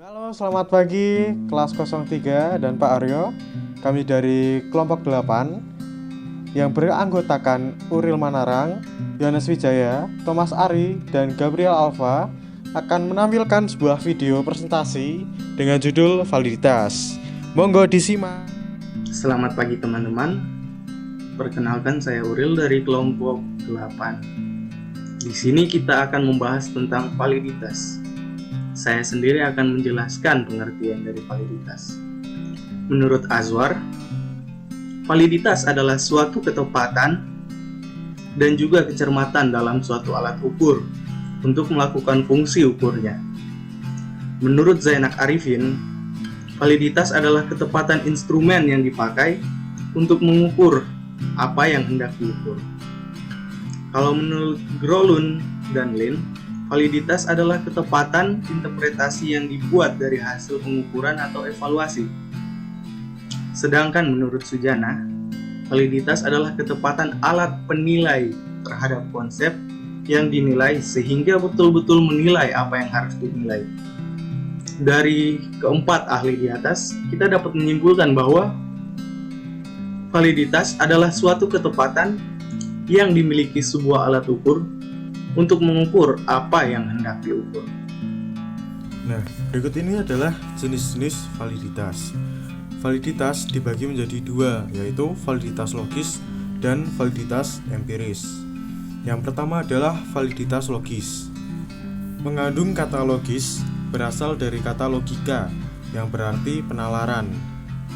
Halo, selamat pagi kelas 03 dan Pak Aryo. Kami dari kelompok 8 yang beranggotakan Uril Manarang, Yohanes Wijaya, Thomas Ari, dan Gabriel Alfa akan menampilkan sebuah video presentasi dengan judul validitas. Monggo disimak. Selamat pagi teman-teman. Perkenalkan, saya Uril dari kelompok 8. Di sini kita akan membahas tentang validitas. Saya sendiri akan menjelaskan pengertian dari validitas. Menurut Azwar, validitas adalah suatu ketepatan dan juga kecermatan dalam suatu alat ukur untuk melakukan fungsi ukurnya. Menurut Zainak Arifin, validitas adalah ketepatan instrumen yang dipakai untuk mengukur apa yang hendak diukur. Kalau menurut Grolund dan Lin, validitas adalah ketepatan interpretasi yang dibuat dari hasil pengukuran atau evaluasi. Sedangkan menurut Sujana, validitas adalah ketepatan alat penilai terhadap konsep yang dinilai sehingga betul-betul menilai apa yang harus dinilai. Dari keempat ahli di atas, kita dapat menyimpulkan bahwa validitas adalah suatu ketepatan yang dimiliki sebuah alat ukur untuk mengukur apa yang hendak diukur. Nah, berikut ini adalah jenis-jenis validitas. Validitas dibagi menjadi dua, yaitu validitas logis dan validitas empiris. Yang pertama adalah validitas logis. Mengandung kata logis berasal dari kata logika yang berarti penalaran.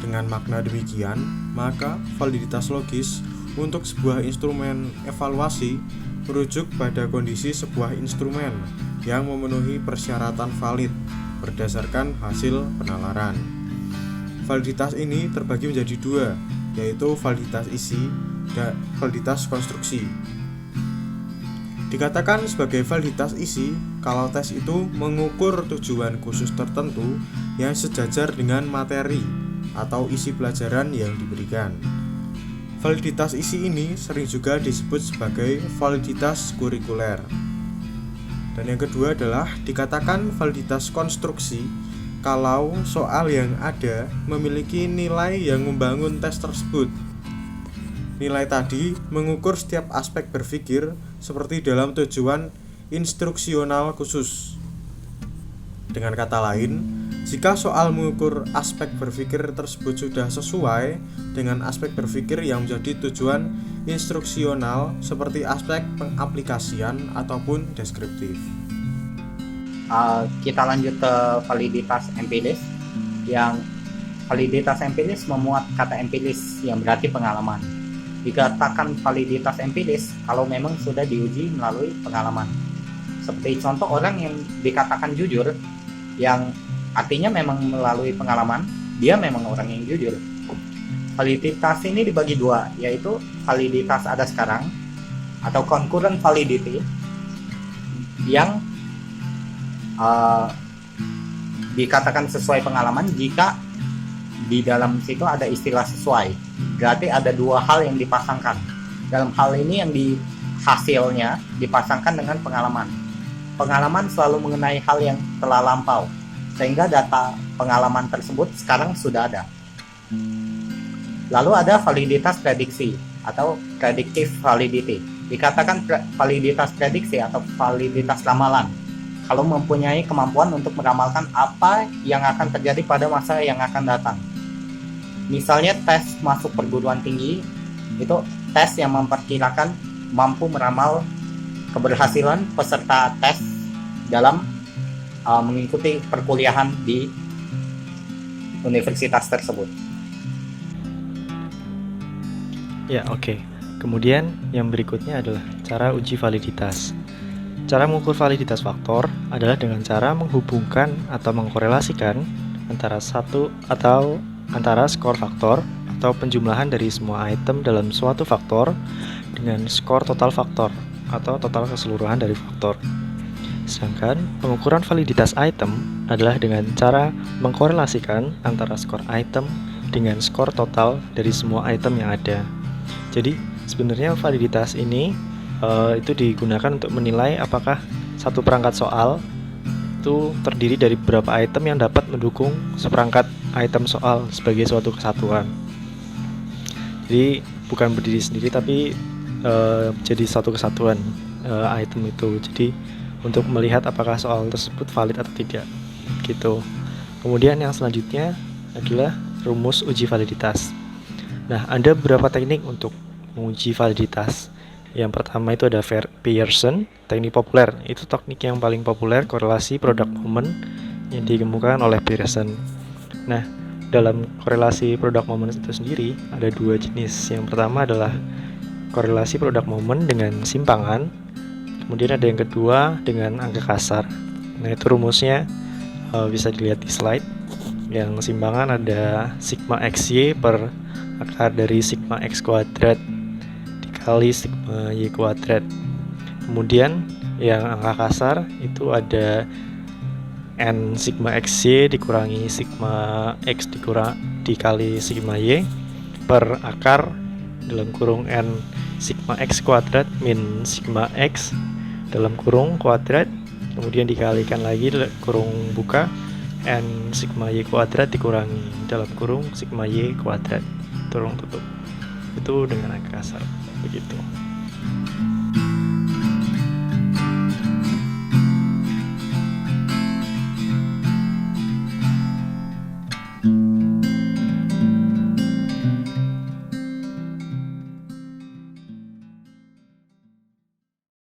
Dengan makna demikian, maka validitas logis untuk sebuah instrumen evaluasi merujuk pada kondisi sebuah instrumen yang memenuhi persyaratan valid berdasarkan hasil penalaran. Validitas ini terbagi menjadi dua, yaitu validitas isi dan validitas konstruksi. Dikatakan sebagai validitas isi kalau tes itu mengukur tujuan khusus tertentu yang sejajar dengan materi atau isi pelajaran yang diberikan. Validitas isi ini sering juga disebut sebagai validitas kurikuler. Dan yang kedua adalah dikatakan validitas konstruksi kalau soal yang ada memiliki nilai yang membangun tes tersebut. Nilai tadi mengukur setiap aspek berpikir seperti dalam tujuan instruksional khusus. Dengan kata lain, jika soal mengukur aspek berpikir tersebut sudah sesuai dengan aspek berpikir yang menjadi tujuan instruksional seperti aspek pengaplikasian ataupun deskriptif. Kita lanjut ke validitas empiris. Yang validitas empiris memuat kata empiris yang berarti pengalaman. Dikatakan validitas empiris kalau memang sudah diuji melalui pengalaman. Seperti contoh orang yang dikatakan jujur, yang artinya memang melalui pengalaman, dia memang orang yang jujur. Validitas ini dibagi dua, yaitu validitas ada sekarang atau concurrent validity yang dikatakan sesuai pengalaman jika di dalam situ ada istilah sesuai. Berarti ada dua hal yang dipasangkan. Dalam hal ini yang di hasilnya dipasangkan dengan pengalaman. Pengalaman selalu mengenai hal yang telah lampau, sehingga data pengalaman tersebut sekarang sudah ada. Lalu ada validitas prediksi atau predictive validity. Dikatakan validitas prediksi atau validitas ramalan kalau mempunyai kemampuan untuk meramalkan apa yang akan terjadi pada masa yang akan datang. Misalnya tes masuk perguruan tinggi, itu tes yang memperkirakan mampu meramal keberhasilan peserta tes dalam mengikuti perkuliahan di universitas tersebut. Ya, oke. Kemudian yang berikutnya adalah cara uji validitas. Cara mengukur validitas faktor adalah dengan cara menghubungkan atau mengkorelasikan antara skor faktor atau penjumlahan dari semua item dalam suatu faktor dengan skor total faktor atau total keseluruhan dari faktor. Sedangkan pengukuran validitas item adalah dengan cara mengkorelasikan antara skor item dengan skor total dari semua item yang ada. Jadi sebenarnya validitas ini itu digunakan untuk menilai apakah satu perangkat soal itu terdiri dari beberapa item yang dapat mendukung seperangkat item soal sebagai suatu kesatuan. Jadi bukan berdiri sendiri tapi jadi satu kesatuan item itu. Jadi untuk melihat apakah soal tersebut valid atau tidak gitu. Kemudian yang selanjutnya adalah rumus uji validitas. Nah, ada beberapa teknik untuk menguji validitas. Yang pertama itu ada Pearson, teknik populer. Itu teknik yang paling populer, korelasi product moment yang dikemukakan oleh Pearson. Nah, dalam korelasi product moment itu sendiri ada dua jenis. Yang pertama adalah korelasi product moment dengan simpangan. Kemudian ada yang kedua dengan angka kasar. Nah, itu rumusnya bisa dilihat di slide. Yang simpangan ada sigma xy per akar dari sigma x kuadrat dikali sigma y kuadrat. Kemudian yang angka kasar itu ada n sigma xy dikurangi sigma x dikali sigma y per akar dalam kurung n sigma x kuadrat min sigma x dalam kurung kuadrat, kemudian dikalikan lagi kurung buka n sigma y kuadrat dikurangi dalam kurung sigma y kuadrat kurung tutup. Itu dengan angka kasar begitu.